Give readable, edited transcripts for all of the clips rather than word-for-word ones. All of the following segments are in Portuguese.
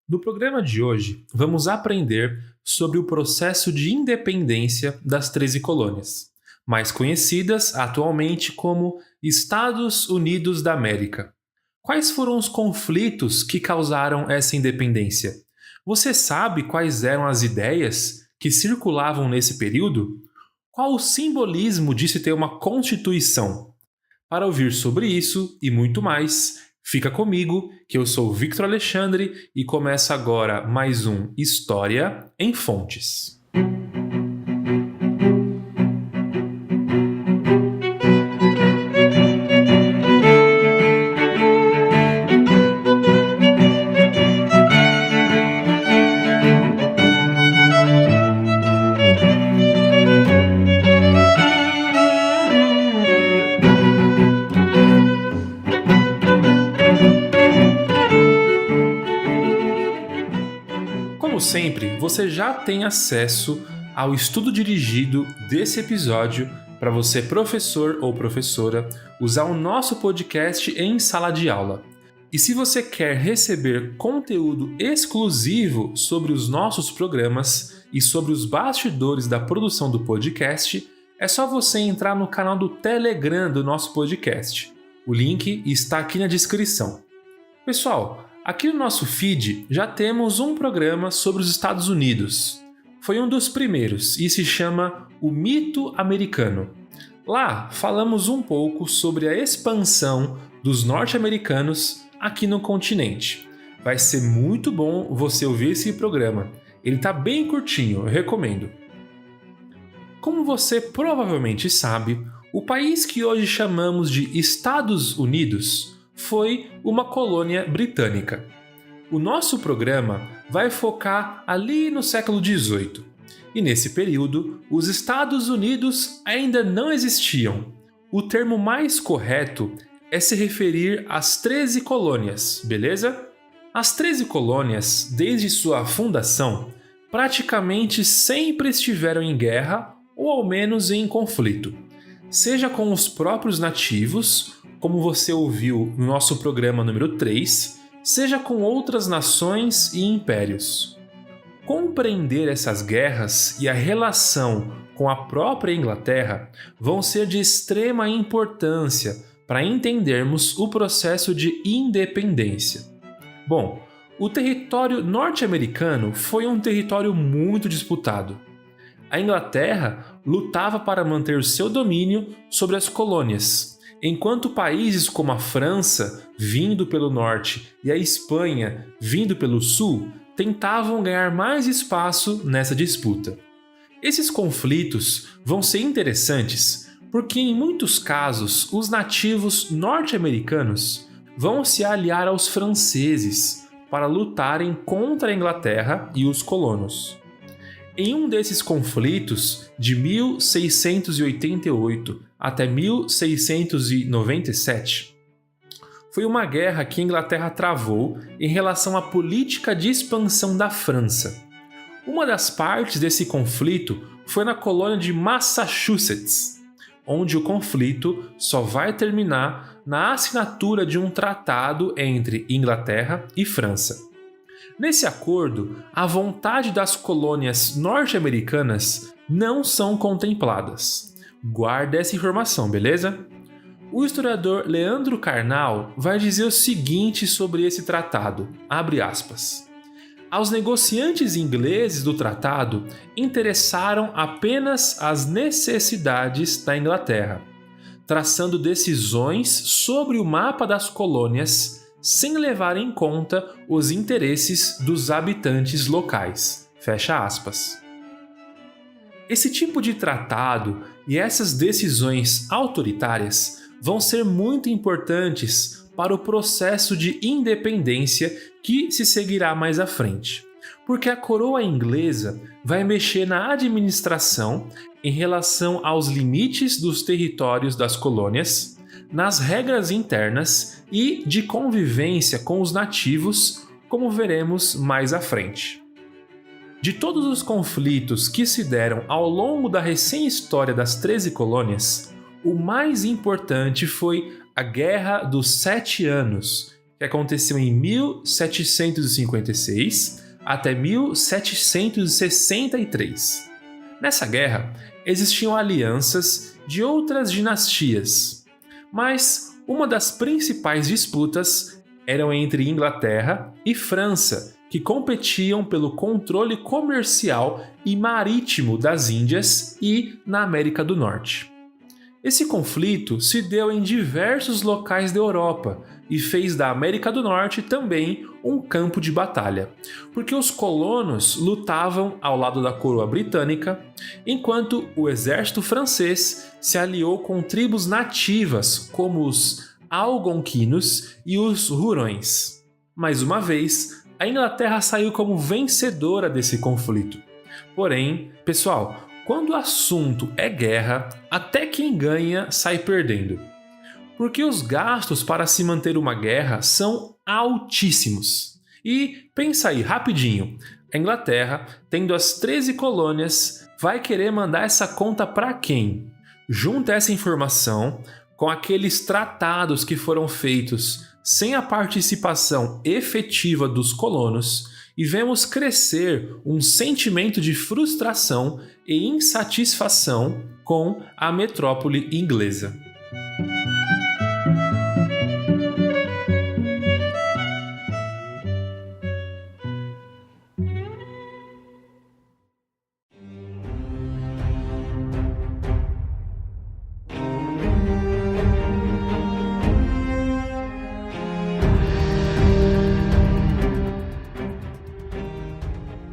No programa de hoje, vamos aprender sobre o processo de independência das 13 colônias, mais conhecidas atualmente como Estados Unidos da América. Quais foram os conflitos que causaram essa independência? Você sabe quais eram as ideias que circulavam nesse período? Qual o simbolismo de se ter uma Constituição? Para ouvir sobre isso e muito mais, fica comigo, que eu sou Victor Alexandre e começa agora mais um História em Fontes. Como sempre, você já tem acesso ao estudo dirigido desse episódio para você, professor ou professora, usar o nosso podcast em sala de aula. E se você quer receber conteúdo exclusivo sobre os nossos programas e sobre os bastidores da produção do podcast, é só você entrar no canal do Telegram do nosso podcast. O link está aqui na descrição. Pessoal, aqui no nosso feed já temos um programa sobre os Estados Unidos. Foi um dos primeiros e se chama O Mito Americano. Lá falamos um pouco sobre a expansão dos norte-americanos aqui no continente. Vai ser muito bom você ouvir esse programa. Ele está bem curtinho, eu recomendo. Como você provavelmente sabe, o país que hoje chamamos de Estados Unidos foi uma colônia britânica. O nosso programa vai focar ali no século XVIII. E nesse período, os Estados Unidos ainda não existiam. O termo mais correto é se referir às 13 colônias, beleza? As 13 colônias, desde sua fundação, praticamente sempre estiveram em guerra ou ao menos em conflito, seja com os próprios nativos, como você ouviu no nosso programa número 3, seja com outras nações e impérios. Compreender essas guerras e a relação com a própria Inglaterra vão ser de extrema importância para entendermos o processo de independência. Bom, o território norte-americano foi um território muito disputado. A Inglaterra lutava para manter o seu domínio sobre as colônias, enquanto países como a França, vindo pelo norte, e a Espanha, vindo pelo sul, tentavam ganhar mais espaço nessa disputa. Esses conflitos vão ser interessantes porque, em muitos casos, os nativos norte-americanos vão se aliar aos franceses para lutarem contra a Inglaterra e os colonos. Em um desses conflitos, de 1688 até 1697, foi uma guerra que a Inglaterra travou em relação à política de expansão da França. Uma das partes desse conflito foi na colônia de Massachusetts, onde o conflito só vai terminar na assinatura de um tratado entre Inglaterra e França. Nesse acordo, a vontade das colônias norte-americanas não são contempladas. Guarda essa informação, beleza? O historiador Leandro Carnal vai dizer o seguinte sobre esse tratado, abre aspas. Aos negociantes ingleses do tratado interessaram apenas as necessidades da Inglaterra, traçando decisões sobre o mapa das colônias sem levar em conta os interesses dos habitantes locais. Fecha aspas. Esse tipo de tratado e essas decisões autoritárias vão ser muito importantes para o processo de independência que se seguirá mais à frente, porque a coroa inglesa vai mexer na administração em relação aos limites dos territórios das colônias, nas regras internas e de convivência com os nativos, como veremos mais à frente. De todos os conflitos que se deram ao longo da recém-história das 13 colônias, o mais importante foi a Guerra dos 7 Anos, que aconteceu em 1756 até 1763. Nessa guerra, existiam alianças de outras dinastias, mas uma das principais disputas eram entre Inglaterra e França, que competiam pelo controle comercial e marítimo das Índias e na América do Norte. Esse conflito se deu em diversos locais da Europa e fez da América do Norte também um campo de batalha, porque os colonos lutavam ao lado da coroa britânica, enquanto o exército francês se aliou com tribos nativas como os algonquinos e os hurões. Mais uma vez, a Inglaterra saiu como vencedora desse conflito. Porém, pessoal, quando o assunto é guerra, até quem ganha sai perdendo. Porque os gastos para se manter uma guerra são altíssimos. E pensa aí, rapidinho, a Inglaterra, tendo as 13 colônias, vai querer mandar essa conta para quem? Junta essa informação com aqueles tratados que foram feitos sem a participação efetiva dos colonos e vemos crescer um sentimento de frustração e insatisfação com a metrópole inglesa.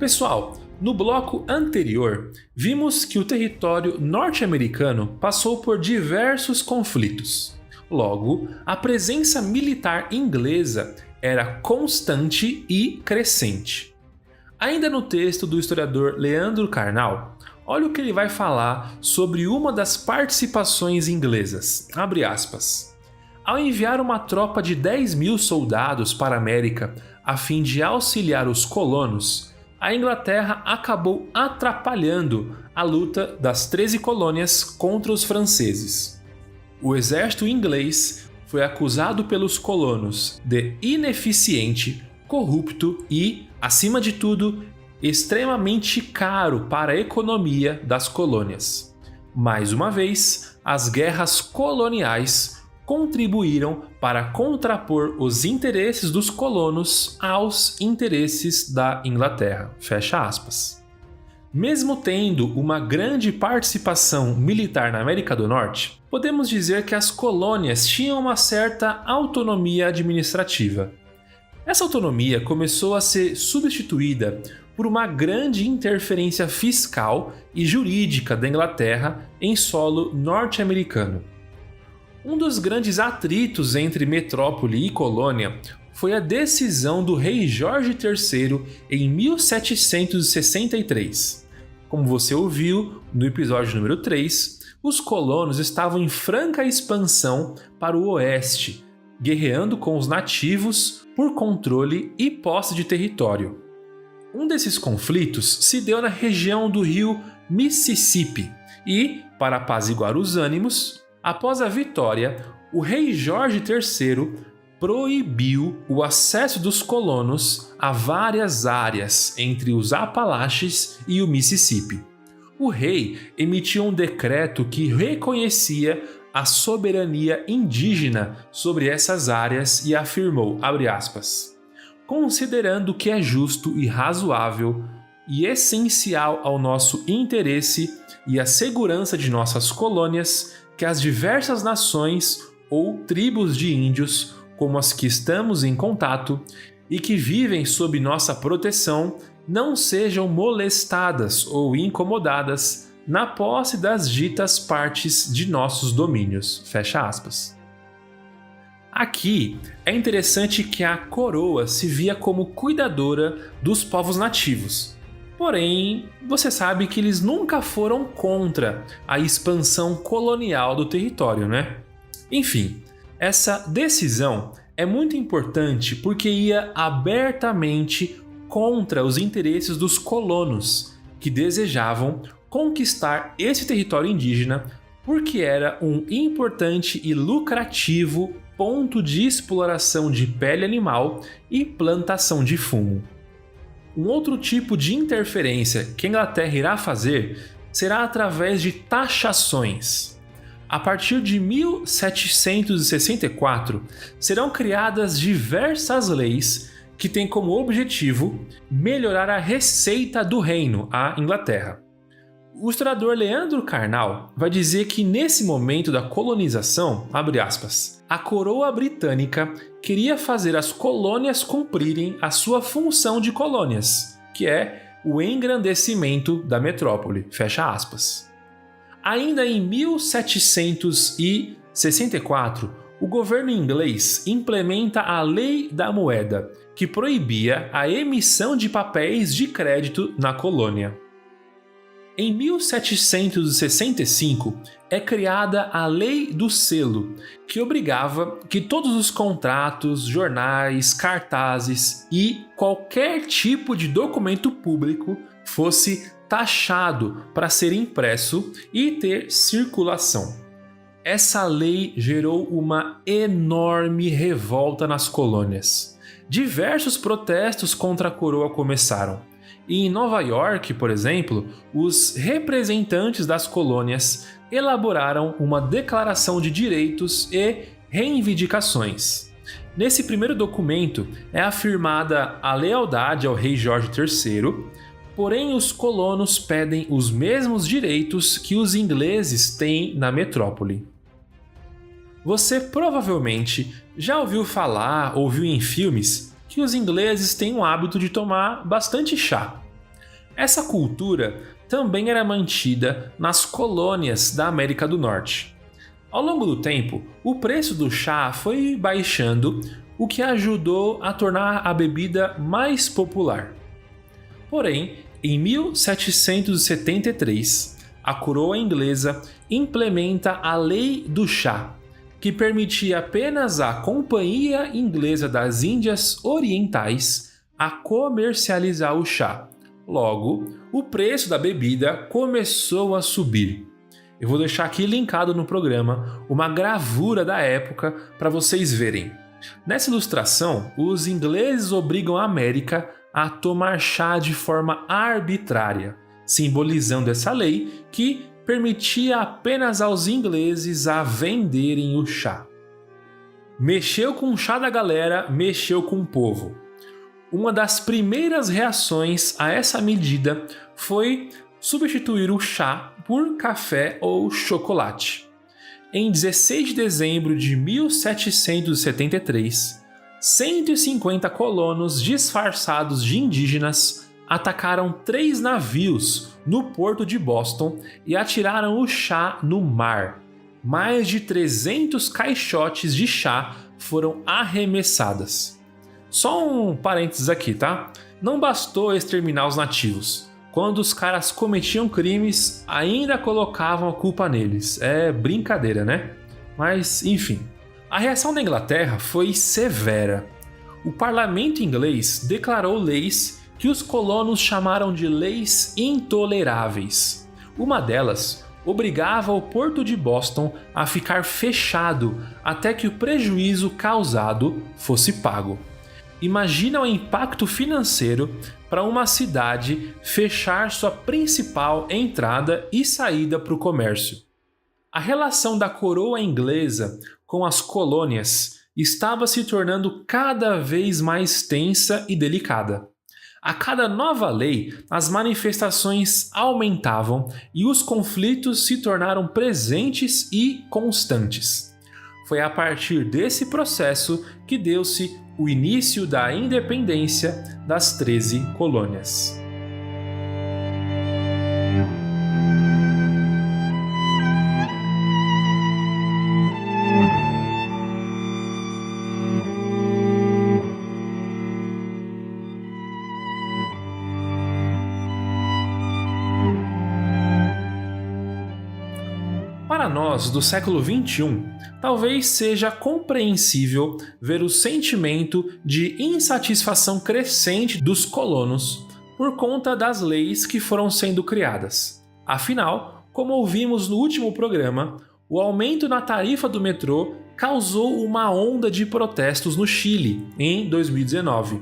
Pessoal, no bloco anterior, vimos que o território norte-americano passou por diversos conflitos. Logo, a presença militar inglesa era constante e crescente. Ainda no texto do historiador Leandro Carnal, olha o que ele vai falar sobre uma das participações inglesas. Abre aspas. Ao enviar uma tropa de 10.000 soldados para a América a fim de auxiliar os colonos, a Inglaterra acabou atrapalhando a luta das 13 colônias contra os franceses. O exército inglês foi acusado pelos colonos de ineficiente, corrupto e, acima de tudo, extremamente caro para a economia das colônias. Mais uma vez, as guerras coloniais contribuíram para contrapor os interesses dos colonos aos interesses da Inglaterra. Fecha aspas. Mesmo tendo uma grande participação militar na América do Norte, podemos dizer que as colônias tinham uma certa autonomia administrativa. Essa autonomia começou a ser substituída por uma grande interferência fiscal e jurídica da Inglaterra em solo norte-americano. Um dos grandes atritos entre metrópole e colônia foi a decisão do rei Jorge III em 1763. Como você ouviu no episódio número 3, os colonos estavam em franca expansão para o oeste, guerreando com os nativos por controle e posse de território. Um desses conflitos se deu na região do rio Mississippi e, para apaziguar os ânimos, após a vitória, o rei Jorge III proibiu o acesso dos colonos a várias áreas entre os Apalaches e o Mississippi. O rei emitiu um decreto que reconhecia a soberania indígena sobre essas áreas e afirmou, abre aspas, considerando que é justo e razoável e essencial ao nosso interesse e à segurança de nossas colônias que as diversas nações ou tribos de índios, como as que estamos em contato e que vivem sob nossa proteção, não sejam molestadas ou incomodadas na posse das ditas partes de nossos domínios. Fecha aspas. Aqui é interessante que a coroa se via como cuidadora dos povos nativos. Porém, você sabe que eles nunca foram contra a expansão colonial do território, né? Enfim, essa decisão é muito importante porque ia abertamente contra os interesses dos colonos, que desejavam conquistar esse território indígena porque era um importante e lucrativo ponto de exploração de pele animal e plantação de fumo. Um outro tipo de interferência que a Inglaterra irá fazer será através de taxações. A partir de 1764, serão criadas diversas leis que têm como objetivo melhorar a receita do reino, a Inglaterra. O historiador Leandro Carnal vai dizer que nesse momento da colonização, abre aspas, a coroa britânica queria fazer as colônias cumprirem a sua função de colônias, que é o engrandecimento da metrópole, fecha aspas. Ainda em 1764, o governo inglês implementa a Lei da Moeda, que proibia a emissão de papéis de crédito na colônia. Em 1765, é criada a Lei do Selo, que obrigava que todos os contratos, jornais, cartazes e qualquer tipo de documento público fosse taxado para ser impresso e ter circulação. Essa lei gerou uma enorme revolta nas colônias. Diversos protestos contra a coroa começaram. E em Nova York, por exemplo, os representantes das colônias elaboraram uma declaração de direitos e reivindicações. Nesse primeiro documento é afirmada a lealdade ao rei Jorge III, porém os colonos pedem os mesmos direitos que os ingleses têm na metrópole. Você provavelmente já ouviu falar ou viu em filmes que os ingleses têm o hábito de tomar bastante chá. Essa cultura também era mantida nas colônias da América do Norte. Ao longo do tempo, o preço do chá foi baixando, o que ajudou a tornar a bebida mais popular. Porém, em 1773, a coroa inglesa implementa a Lei do Chá, que permitia apenas à Companhia Inglesa das Índias Orientais a comercializar o chá. Logo, o preço da bebida começou a subir. Eu vou deixar aqui linkado no programa uma gravura da época para vocês verem. Nessa ilustração, os ingleses obrigam a América a tomar chá de forma arbitrária, simbolizando essa lei que permitia apenas aos ingleses a venderem o chá. Mexeu com o chá da galera, mexeu com o povo. Uma das primeiras reações a essa medida foi substituir o chá por café ou chocolate. Em 16 de dezembro de 1773, 150 colonos disfarçados de indígenas atacaram 3 navios no porto de Boston e atiraram o chá no mar. Mais de 300 caixotes de chá foram arremessadas. Só um parênteses aqui, tá? Não bastou exterminar os nativos. Quando os caras cometiam crimes, ainda colocavam a culpa neles. É brincadeira, né? Mas, enfim. A reação da Inglaterra foi severa. O parlamento inglês declarou leis que os colonos chamaram de leis intoleráveis. Uma delas obrigava o porto de Boston a ficar fechado até que o prejuízo causado fosse pago. Imagina o impacto financeiro para uma cidade fechar sua principal entrada e saída para o comércio. A relação da coroa inglesa com as colônias estava se tornando cada vez mais tensa e delicada. A cada nova lei, as manifestações aumentavam e os conflitos se tornaram presentes e constantes. Foi a partir desse processo que deu-se o início da independência das 13 colônias. Para nós do século XXI, talvez seja compreensível ver o sentimento de insatisfação crescente dos colonos por conta das leis que foram sendo criadas. Afinal, Como ouvimos no último programa, o aumento na tarifa do metrô causou uma onda de protestos no Chile em 2019.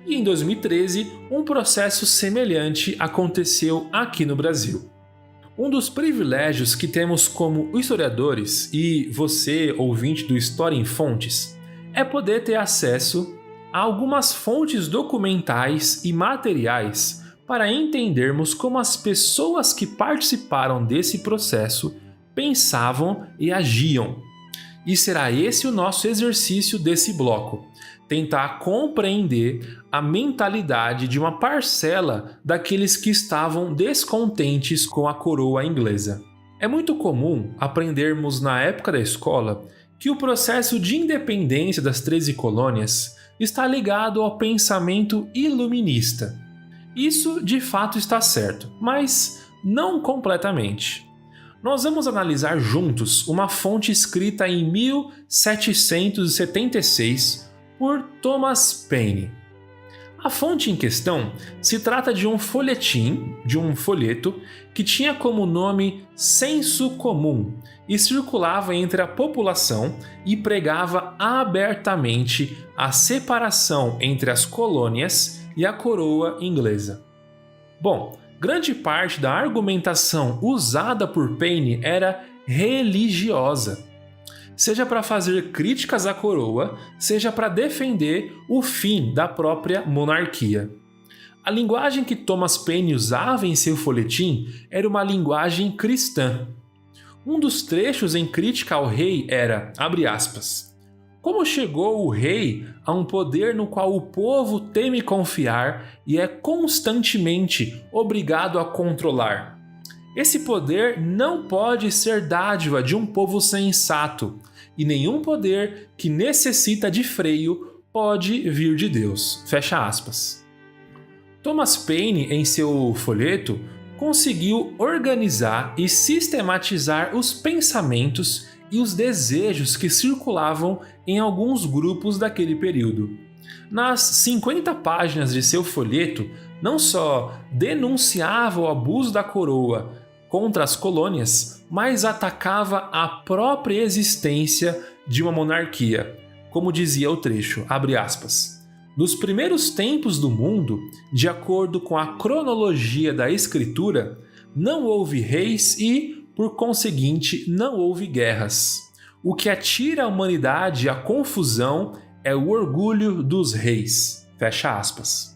E em 2013, um processo semelhante aconteceu aqui no Brasil. Um dos privilégios que temos como historiadores, e você, ouvinte do História em Fontes, é poder ter acesso a algumas fontes documentais e materiais para entendermos como as pessoas que participaram desse processo pensavam e agiam. E será esse o nosso exercício desse bloco: tentar compreender a mentalidade de uma parcela daqueles que estavam descontentes com a coroa inglesa. É muito comum aprendermos na época da escola que o processo de independência das 13 colônias está ligado ao pensamento iluminista. Isso de fato está certo, mas não completamente. Nós vamos analisar juntos uma fonte escrita em 1776 por Thomas Paine. A fonte em questão se trata de um folheto, que tinha como nome Senso Comum e circulava entre a população e pregava abertamente a separação entre as colônias e a coroa inglesa. Bom, grande parte da argumentação usada por Paine era religiosa, seja para fazer críticas à coroa, seja para defender o fim da própria monarquia. A linguagem que Thomas Paine usava em seu folhetim era uma linguagem cristã. Um dos trechos em crítica ao rei era, abre aspas, como chegou o rei a um poder no qual o povo teme confiar e é constantemente obrigado a controlar. Esse poder não pode ser dádiva de um povo sensato, e nenhum poder que necessita de freio pode vir de Deus. Fecha aspas. Thomas Paine, em seu folheto, conseguiu organizar e sistematizar os pensamentos e os desejos que circulavam em alguns grupos daquele período. Nas 50 páginas de seu folheto, não só denunciava o abuso da coroa contra as colônias, mas atacava a própria existência de uma monarquia. Como dizia o trecho, abre aspas, nos primeiros tempos do mundo, de acordo com a cronologia da escritura, não houve reis e, por conseguinte, não houve guerras. O que atira a humanidade à confusão é o orgulho dos reis. Fecha aspas.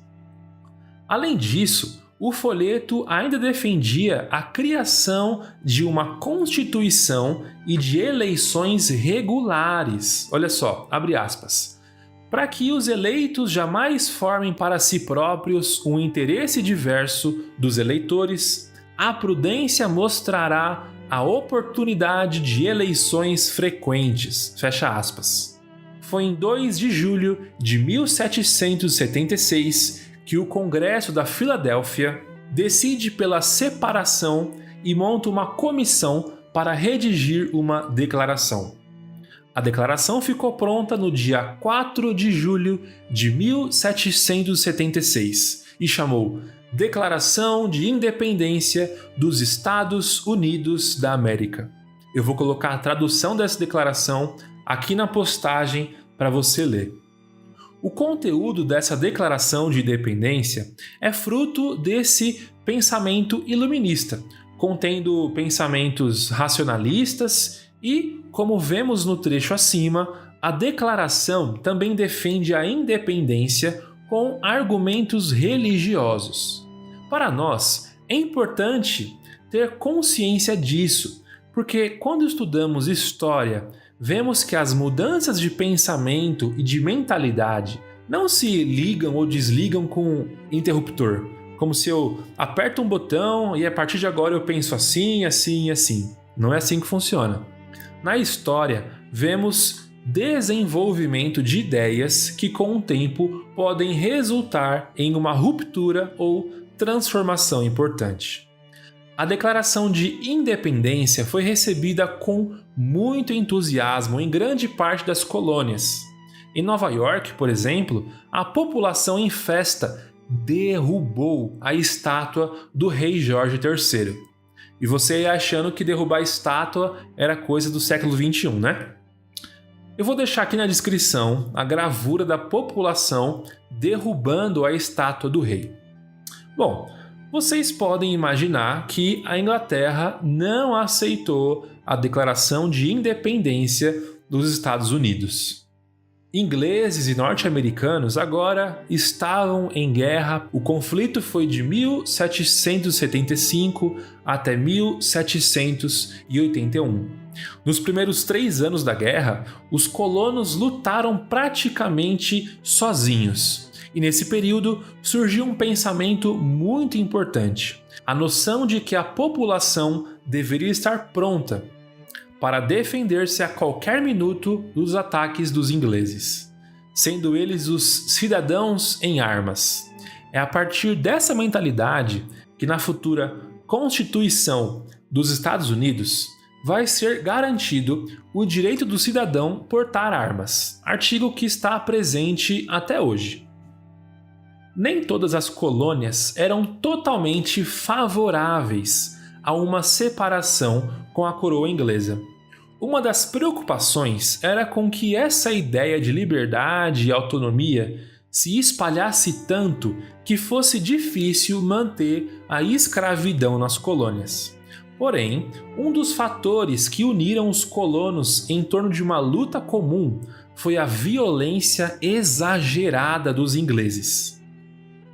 Além disso, o folheto ainda defendia a criação de uma constituição e de eleições regulares. Olha só, abre aspas. Para que os eleitos jamais formem para si próprios um interesse diverso dos eleitores, a prudência mostrará a oportunidade de eleições frequentes. Fecha aspas. Foi em 2 de julho de 1776 que o Congresso da Filadélfia decide pela separação e monta uma comissão para redigir uma declaração. A declaração ficou pronta no dia 4 de julho de 1776 e chamou Declaração de Independência dos Estados Unidos da América. Eu vou colocar a tradução dessa declaração aqui na postagem para você ler. O conteúdo dessa declaração de independência é fruto desse pensamento iluminista, contendo pensamentos racionalistas e, como vemos no trecho acima, a declaração também defende a independência com argumentos religiosos. Para nós, é importante ter consciência disso, porque quando estudamos história, vemos que as mudanças de pensamento e de mentalidade não se ligam ou desligam com interruptor, como se eu aperto um botão e a partir de agora eu penso assim, assim e assim. Não é assim que funciona. Na história, vemos desenvolvimento de ideias que com o tempo podem resultar em uma ruptura ou transformação importante. A Declaração de Independência foi recebida com muito entusiasmo em grande parte das colônias. Em Nova York, por exemplo, a população em festa derrubou a estátua do rei Jorge III. E você ia achando que derrubar a estátua era coisa do século XXI, né? Eu vou deixar aqui na descrição a gravura da população derrubando a estátua do rei. Bom, vocês podem imaginar que a Inglaterra não aceitou a declaração de independência dos Estados Unidos. Ingleses e norte-americanos agora estavam em guerra. O conflito foi de 1775 até 1781. Nos primeiros 3 anos da guerra, os colonos lutaram praticamente sozinhos. E nesse período surgiu um pensamento muito importante: a noção de que a população deveria estar pronta para defender-se a qualquer minuto dos ataques dos ingleses, sendo eles os cidadãos em armas. É a partir dessa mentalidade que na futura Constituição dos Estados Unidos vai ser garantido o direito do cidadão portar armas, artigo que está presente até hoje. Nem todas as colônias eram totalmente favoráveis a uma separação com a coroa inglesa. Uma das preocupações era com que essa ideia de liberdade e autonomia se espalhasse tanto que fosse difícil manter a escravidão nas colônias. Porém, um dos fatores que uniram os colonos em torno de uma luta comum foi a violência exagerada dos ingleses.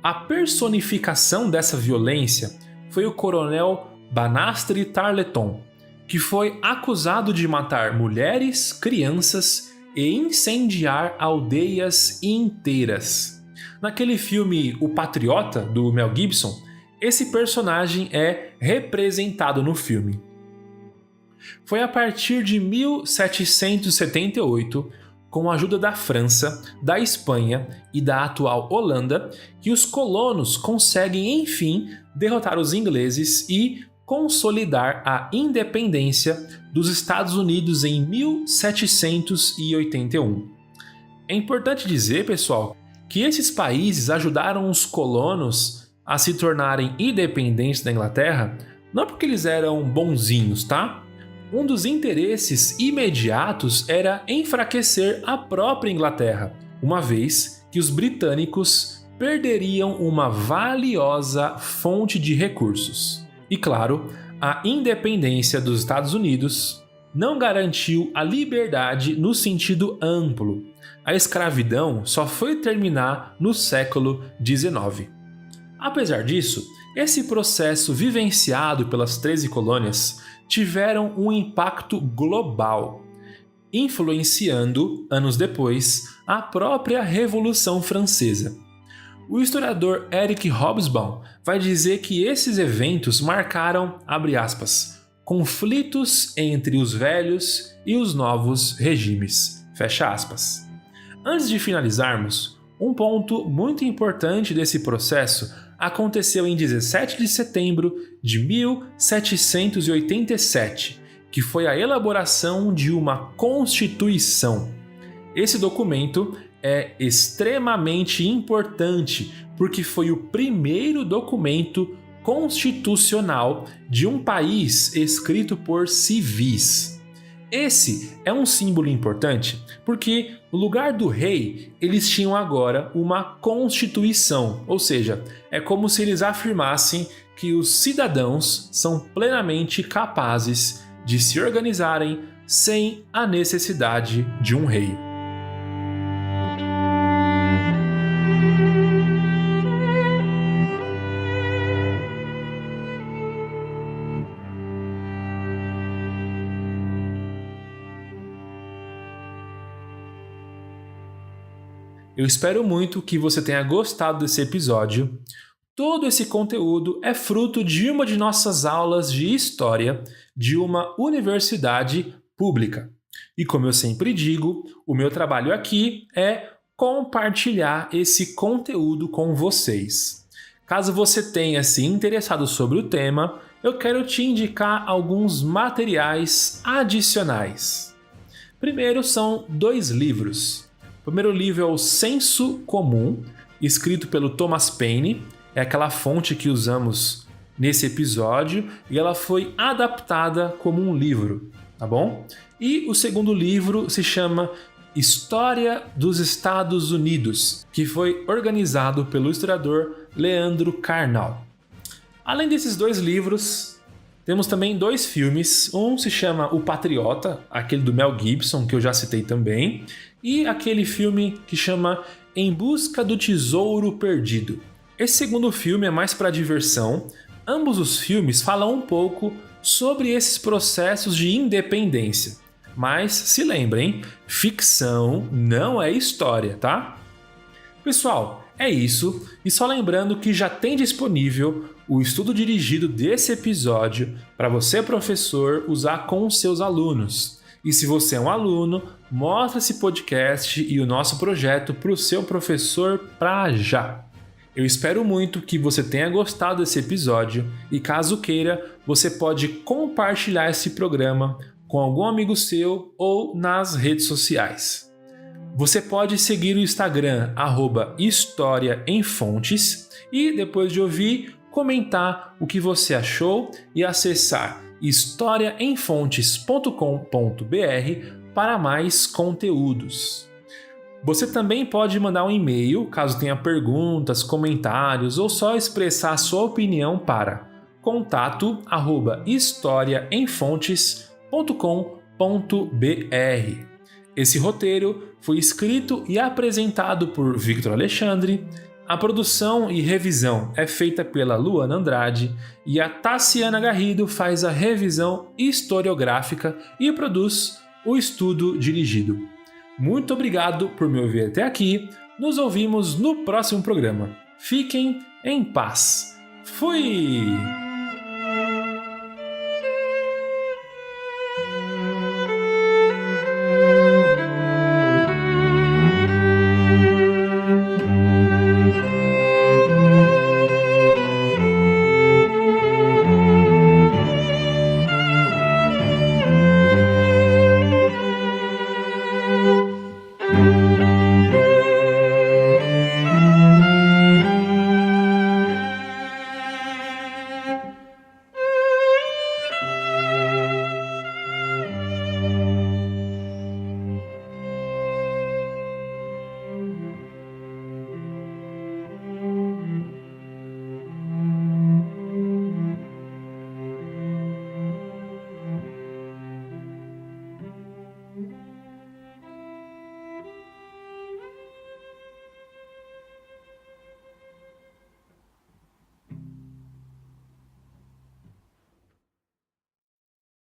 A personificação dessa violência foi o coronel Banastre Tarleton, que foi acusado de matar mulheres, crianças e incendiar aldeias inteiras. Naquele filme O Patriota, do Mel Gibson, esse personagem é representado no filme. Foi a partir de 1778, com a ajuda da França, da Espanha e da atual Holanda, que os colonos conseguem, enfim, derrotar os ingleses e consolidar a independência dos Estados Unidos em 1781. É importante dizer, pessoal, que esses países ajudaram os colonos a se tornarem independentes da Inglaterra não porque eles eram bonzinhos, tá? Um dos interesses imediatos era enfraquecer a própria Inglaterra, uma vez que os britânicos perderiam uma valiosa fonte de recursos. E claro, a independência dos Estados Unidos não garantiu a liberdade no sentido amplo. A escravidão só foi terminar no século XIX. Apesar disso, esse processo vivenciado pelas 13 colônias tiveram um impacto global, influenciando, anos depois, a própria Revolução Francesa. O historiador Eric Hobsbawm vai dizer que esses eventos marcaram, abre aspas, conflitos entre os velhos e os novos regimes, fecha aspas. Antes de finalizarmos, um ponto muito importante desse processo aconteceu em 17 de setembro de 1787, que foi a elaboração de uma Constituição. Esse documento é extremamente importante porque foi o primeiro documento constitucional de um país escrito por civis. Esse é um símbolo importante porque, no lugar do rei, eles tinham agora uma constituição, ou seja, é como se eles afirmassem que os cidadãos são plenamente capazes de se organizarem sem a necessidade de um rei. Eu espero muito que você tenha gostado desse episódio. Todo esse conteúdo é fruto de uma de nossas aulas de história de uma universidade pública. E como eu sempre digo, o meu trabalho aqui é compartilhar esse conteúdo com vocês. Caso você tenha se interessado sobre o tema, eu quero te indicar alguns materiais adicionais. Primeiro são 2 livros. O primeiro livro é o Senso Comum, escrito pelo Thomas Paine, é aquela fonte que usamos nesse episódio e ela foi adaptada como um livro, tá bom? E o segundo livro se chama História dos Estados Unidos, que foi organizado pelo historiador Leandro Carnal. Além desses 2 livros, temos também 2 filmes. Um se chama O Patriota, aquele do Mel Gibson, que eu já citei também, e aquele filme que chama Em Busca do Tesouro Perdido. Esse segundo filme é mais para diversão. Ambos os filmes falam um pouco sobre esses processos de independência. Mas se lembrem, ficção não é história, tá? Pessoal, é isso. E só lembrando que já tem disponível o estudo dirigido desse episódio para você, professor, usar com os seus alunos. E se você é um aluno, mostra esse podcast e o nosso projeto para o seu professor para já. Eu espero muito que você tenha gostado desse episódio e, caso queira, você pode compartilhar esse programa com algum amigo seu ou nas redes sociais. Você pode seguir o Instagram @historiaemfontes e, depois de ouvir, comentar o que você achou e acessar historiaemfontes.com.br para mais conteúdos. Você também pode mandar um e-mail caso tenha perguntas, comentários ou só expressar a sua opinião para contato@historiaemfontes.com.br. Esse roteiro foi escrito e apresentado por Victor Alexandre. A produção e revisão é feita pela Luana Andrade e a Tassiana Garrido faz a revisão historiográfica e produz o estudo dirigido. Muito obrigado por me ouvir até aqui. Nos ouvimos no próximo programa. Fiquem em paz. Fui!